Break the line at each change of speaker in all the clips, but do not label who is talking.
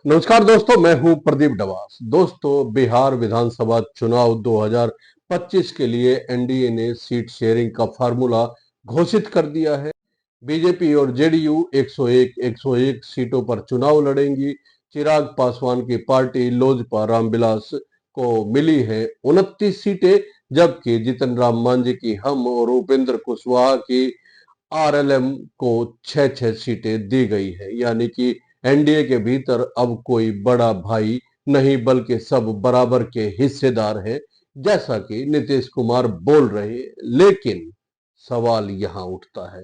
नमस्कार दोस्तों, मैं हूं प्रदीप डवास। दोस्तों, बिहार विधानसभा चुनाव 2025 के लिए एनडीए ने सीट शेयरिंग का फार्मूला घोषित कर दिया है। बीजेपी और जेडीयू 101 सीटों पर चुनाव लड़ेंगी। चिराग पासवान की पार्टी लोजपा रामविलास को मिली है 29 सीटें, जबकि जीतन राम मांझी की हम और उपेंद्र कुशवाहा की आरएलएम को 6 सीटें दी गई है। यानी कि एनडीए के भीतर अब कोई बड़ा भाई नहीं, बल्कि सब बराबर के हिस्सेदार हैं, जैसा कि नीतीश कुमार बोल रहे हैं। लेकिन सवाल यहां उठता है,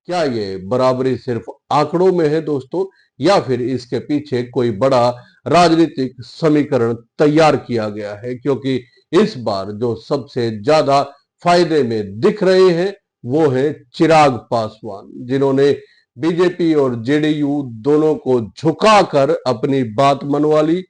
क्या ये बराबरी सिर्फ आंकड़ों में है दोस्तों, या फिर इसके पीछे कोई बड़ा राजनीतिक समीकरण तैयार किया गया है? क्योंकि इस बार जो सबसे ज्यादा फायदे में दिख रहे हैं वो है चिराग पासवान, जिन्होंने बीजेपी और जेडीयू दोनों को झुकाकर अपनी बात मनवा ली।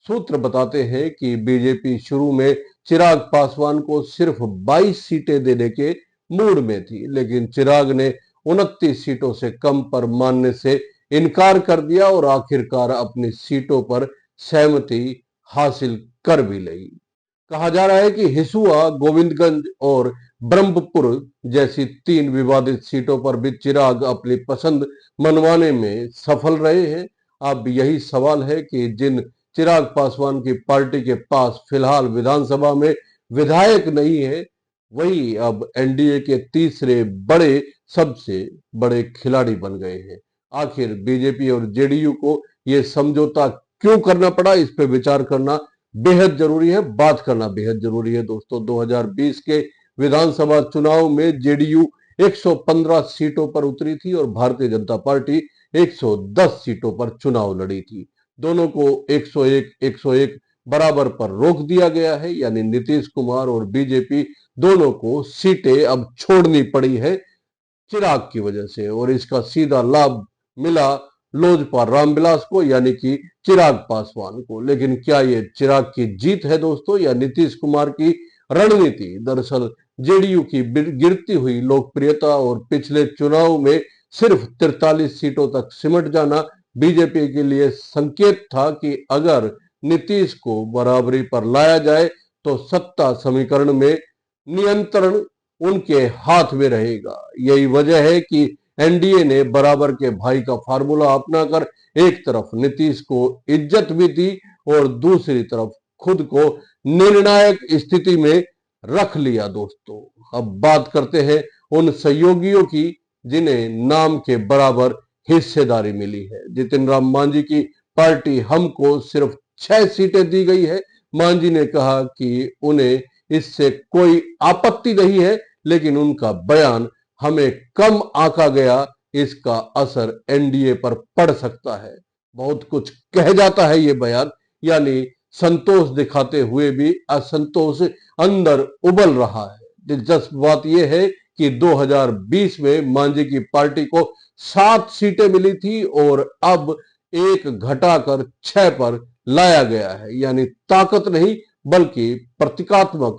सूत्र बताते हैं कि बीजेपी शुरू में चिराग पासवान को सिर्फ 22 सीटें देने के मूड में थी, लेकिन चिराग ने 29 सीटों से कम पर मानने से इनकार कर दिया और आखिरकार अपनी सीटों पर सहमति हासिल कर भी ली। कहा जा रहा है कि हिसुआ, गोविंदगंज और ब्रह्मपुर जैसी 3 विवादित सीटों पर भी चिराग अपनी पसंद मनवाने में सफल रहे हैं। अब यही सवाल है कि जिन चिराग पासवान की पार्टी के पास फिलहाल विधानसभा में विधायक नहीं है, वही अब एनडीए के तीसरे बड़े सबसे बड़े खिलाड़ी बन गए हैं। आखिर बीजेपी और जेडीयू को यह समझौता क्यों करना पड़ा, इस पे विचार करना बेहद जरूरी है, बात करना बेहद जरूरी है दोस्तों। 2020 के विधानसभा चुनाव में जेडीयू 115 सीटों पर उतरी थी और भारतीय जनता पार्टी 110 सीटों पर चुनाव लड़ी थी। दोनों को 101 बराबर पर रोक दिया गया है, यानी नीतीश कुमार और बीजेपी दोनों को सीटें अब छोड़नी पड़ी है चिराग की वजह से, और इसका सीधा लाभ मिला लोजपा रामविलास को, यानी कि चिराग पासवान को। लेकिन क्या ये चिराग की जीत है दोस्तों, या नीतीश कुमार की रणनीति? दरअसल जेडीयू की गिरती हुई लोकप्रियता और पिछले चुनाव में सिर्फ 43 सीटों तक सिमट जाना बीजेपी के लिए संकेत था कि अगर नीतीश को बराबरी पर लाया जाए तो सत्ता समीकरण में नियंत्रण उनके हाथ में रहेगा। यही वजह है कि एनडीए ने बराबर के भाई का फार्मूला अपनाकर एक तरफ नीतीश को इज्जत भी दी और दूसरी तरफ खुद को निर्णायक स्थिति में रख लिया दोस्तों। अब बात करते हैं उन सहयोगियों की जिन्हें नाम के बराबर हिस्सेदारी मिली है। जितिन राम मांझी की पार्टी हमको सिर्फ 6 सीटें दी गई है। मांझी ने कहा कि उन्हें इससे कोई आपत्ति नहीं है, लेकिन उनका बयान हमें कम आंका गया, इसका असर एनडीए पर पड़ सकता है। बहुत कुछ कह जाता है ये बयान, यानी संतोष दिखाते हुए भी असंतोष अंदर उबल रहा है। दिलचस्प बात यह है कि 2020 में मांझी की पार्टी को 7 सीटें मिली थी और अब एक घटाकर 6 पर लाया गया है, यानी ताकत नहीं बल्कि प्रतीकात्मक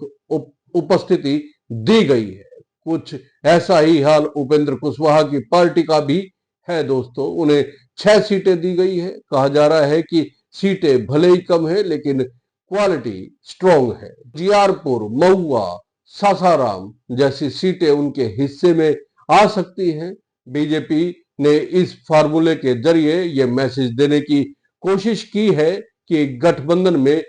उपस्थिति दी गई है। कुछ ऐसा ही हाल उपेंद्र कुशवाहा की पार्टी का भी है दोस्तों। उन्हें 6 सीटें दी गई है। कहा जा रहा है कि सीटें भले ही कम है, लेकिन क्वालिटी स्ट्रांग है। जियारपुर, महुआ, सासाराम जैसी सीटें उनके हिस्से में आ सकती हैं। बीजेपी ने इस फार्मूले के जरिए यह मैसेज देने की कोशिश की है कि गठबंधन में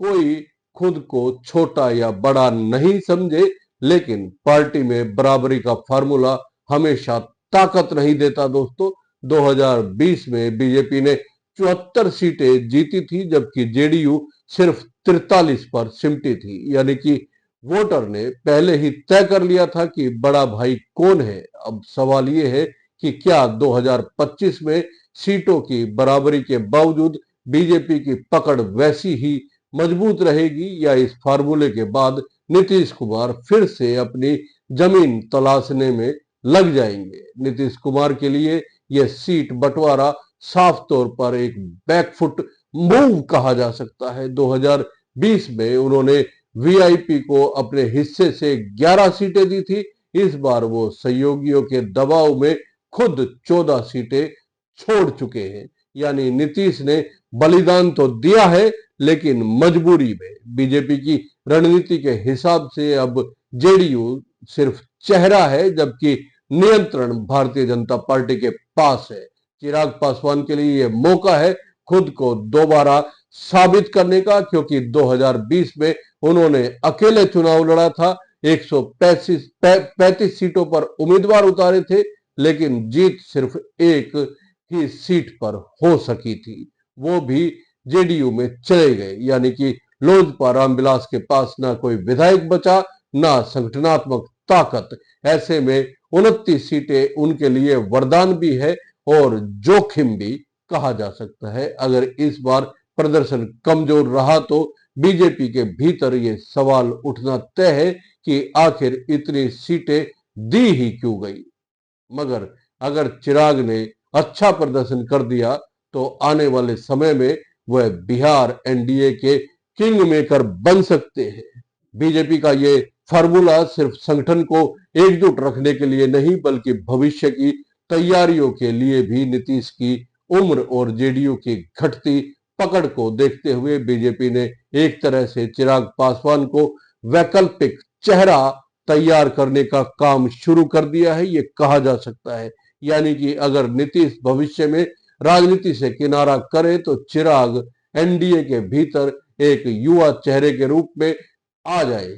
कोई खुद को छोटा या बड़ा नहीं समझे, लेकिन पार्टी में बराबरी का फार्मूला हमेशा ताकत नहीं देता दोस्तों। 2020 में बीजेपी ने 74 सीटें जीती थी, जबकि जेडीयू सिर्फ 43 पर सिमटी थी। यानी कि वोटर ने पहले ही तय कर लिया था कि बड़ा भाई कौन है। अब सवाल यह है कि क्या 2025 में सीटों की बराबरी के बावजूद बीजेपी की पकड़ वैसी ही मजबूत रहेगी, या इस फार्मूले के बाद नीतीश कुमार फिर से अपनी जमीन तलाशने में लग जाएंगे? नीतीश कुमार के लिए यह सीट बंटवारा साफ तौर पर एक बैकफुट मूव कहा जा सकता है। 2020 में उन्होंने वीआईपी को अपने हिस्से से 11 सीटें दी थी। इस बार वो सहयोगियों के दबाव में खुद 14 सीटें छोड़ चुके हैं। यानी नीतीश ने बलिदान तो दिया है लेकिन मजबूरी में। बीजेपी की रणनीति के हिसाब से अब जेडीयू सिर्फ चेहरा है, जबकि नियंत्रण भारतीय जनता पार्टी के पास है। चिराग पासवान के लिए यह मौका है खुद को दोबारा साबित करने का, क्योंकि 2020 में उन्होंने अकेले चुनाव लड़ा था, 135 सीटों पर उम्मीदवार उतारे थे, लेकिन जीत सिर्फ एक ही सीट पर हो सकी थी, वो भी जेडीयू में चले गए। यानी कि लोजपा रामविलास के पास ना कोई विधायक बचा, ना संगठनात्मक ताकत। ऐसे में 29 सीटें उनके लिए वरदान भी है और जोखिम भी कहा जा सकता है। अगर इस बार प्रदर्शन कमजोर रहा तो बीजेपी के भीतर ये सवाल उठना तय है कि आखिर इतनी सीटें दी ही क्यों गई। मगर अगर चिराग ने अच्छा प्रदर्शन कर दिया तो आने वाले समय में वह बिहार एनडीए के किंग मेकर बन सकते हैं। बीजेपी का ये फार्मूला सिर्फ संगठन को एकजुट रखने के लिए नहीं, बल्कि भविष्य की तैयारियों के लिए भी। नीतीश की उम्र और जेडीयू की घटती पकड़ को देखते हुए बीजेपी ने एक तरह से चिराग पासवान को वैकल्पिक चेहरा तैयार करने का काम शुरू कर दिया है, ये कहा जा सकता है। यानी कि अगर नीतीश भविष्य में राजनीति से किनारा करे तो चिराग एनडीए के भीतर एक युवा चेहरे के रूप में आ जाए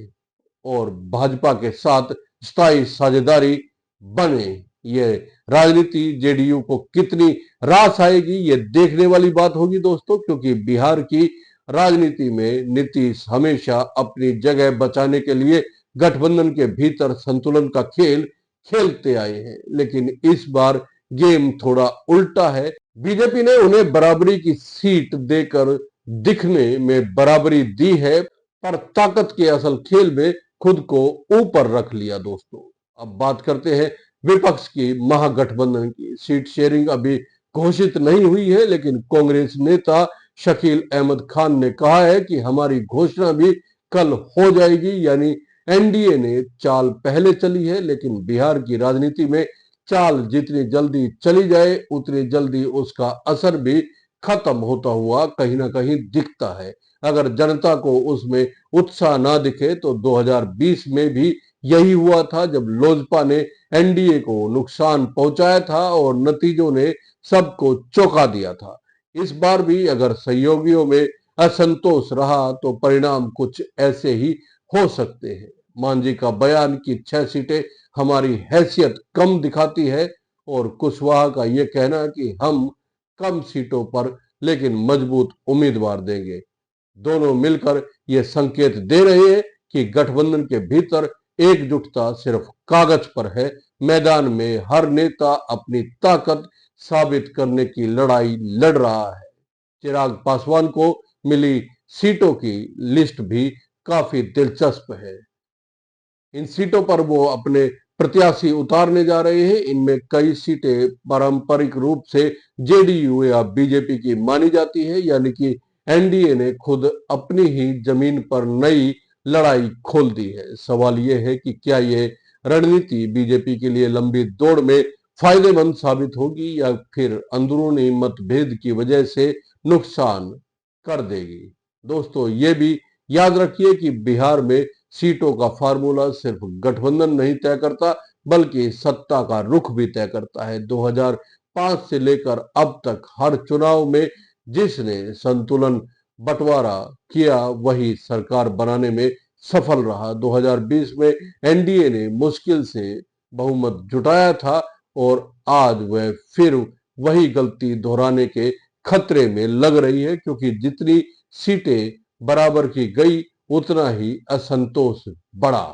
और भाजपा के साथ स्थायी साझेदारी बने। ये राजनीति जेडीयू को कितनी रास आएगी ये देखने वाली बात होगी दोस्तों, क्योंकि बिहार की राजनीति में नीतीश हमेशा अपनी जगह बचाने के लिए गठबंधन के भीतर संतुलन का खेल खेलते आए हैं। लेकिन इस बार गेम थोड़ा उल्टा है। बीजेपी ने उन्हें बराबरी की सीट देकर दिखने में बराबरी दी है, पर ताकत के असल खेल में खुद को ऊपर रख लिया दोस्तों। अब बात करते हैं विपक्ष की महागठबंधन की। सीट शेयरिंग अभी घोषित नहीं हुई है, लेकिन कांग्रेस नेता शकील अहमद खान ने कहा है कि हमारी घोषणा भी कल हो जाएगी। यानी एनडीए ने चाल पहले चली है, लेकिन बिहार की राजनीति में चाल जितनी जल्दी चली जाए उतनी जल्दी उसका असर भी खत्म होता हुआ कहीं ना कहीं दिखता है। अगर जनता को उसमें उत्साह ना दिखे तो 2020 में भी यही हुआ था, जब लोजपा ने एनडीए को नुकसान पहुंचाया था और नतीजों ने सबको चौंका दिया था। इस बार भी अगर सहयोगियों में असंतोष रहा तो परिणाम कुछ ऐसे ही हो सकते हैं। मांझी का बयान कि 6 सीटें हमारी हैसियत कम दिखाती है, और कुशवाहा का यह कहना कि हम कम सीटों पर लेकिन मजबूत उम्मीदवार देंगे, दोनों मिलकर ये संकेत दे रहे हैं कि गठबंधन के भीतर एकजुटता सिर्फ कागज पर है। मैदान में हर नेता अपनी ताकत साबित करने की लड़ाई लड़ रहा है। चिराग पासवान को मिली सीटों की लिस्ट भी काफी दिलचस्प है। इन सीटों पर वो अपने प्रत्याशी उतारने जा रहे हैं। इनमें कई सीटें पारंपरिक रूप से जेडीयू या बीजेपी की मानी जाती है, यानी कि एनडीए ने खुद अपनी ही जमीन पर नई लड़ाई खोल दी है। सवाल यह है कि क्या ये रणनीति बीजेपी के लिए लंबी दौड़ में फायदेमंद साबित होगी या फिर अंदरूनी मतभेद की वजह से नुकसान कर देगी। दोस्तों ये भी याद रखिए कि बिहार में सीटों का फार्मूला सिर्फ गठबंधन नहीं तय करता, बल्कि सत्ता का रुख भी तय करता है। 2005 से लेकर अब तक हर चुनाव में जिसने संतुलन बंटवारा किया वही सरकार बनाने में सफल रहा। 2020 में एनडीए ने मुश्किल से बहुमत जुटाया था और आज वह फिर वही गलती दोहराने के खतरे में लग रही है, क्योंकि जितनी सीटें बराबर की गई उतना ही असंतोष बढ़ा।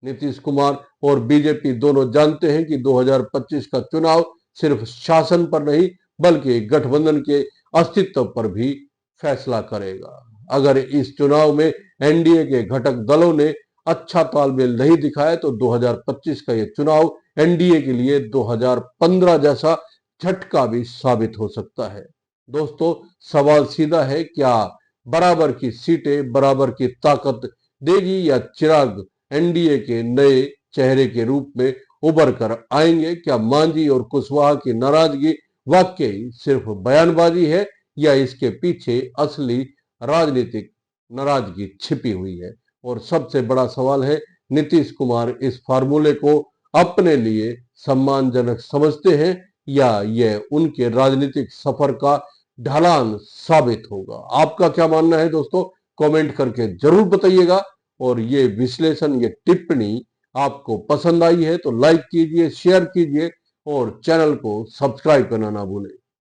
नीतीश कुमार और बीजेपी दोनों जानते हैं कि 2025 का चुनाव सिर्फ शासन पर नहीं बल्कि गठबंधन के अस्तित्व पर भी फैसला करेगा। अगर इस चुनाव में एनडीए के घटक दलों ने अच्छा तालमेल नहीं दिखाया तो 2025 का यह चुनाव एनडीए के लिए 2015 जैसा झटका भी साबित हो सकता है। दोस्तों सवाल सीधा है, क्या बराबर की सीटें बराबर की ताकत देगी या चिराग एनडीए के नए चेहरे के रूप में उभर कर आएंगे? क्या मांझी और कुशवाहा की नाराजगी वाकई सिर्फ बयानबाजी है या इसके पीछे असली राजनीतिक नाराजगी छिपी हुई है। और सबसे बड़ा सवाल है, नीतीश कुमार इस फार्मूले को अपने लिए सम्मानजनक समझते हैं या यह उनके राजनीतिक सफर का ढलान साबित होगा। आपका क्या मानना है दोस्तों, कमेंट करके जरूर बताइएगा। और ये विश्लेषण, ये टिप्पणी आपको पसंद आई है तो लाइक कीजिए, शेयर कीजिए और चैनल को सब्सक्राइब करना ना भूलें।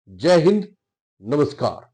जय हिंद, नमस्कार।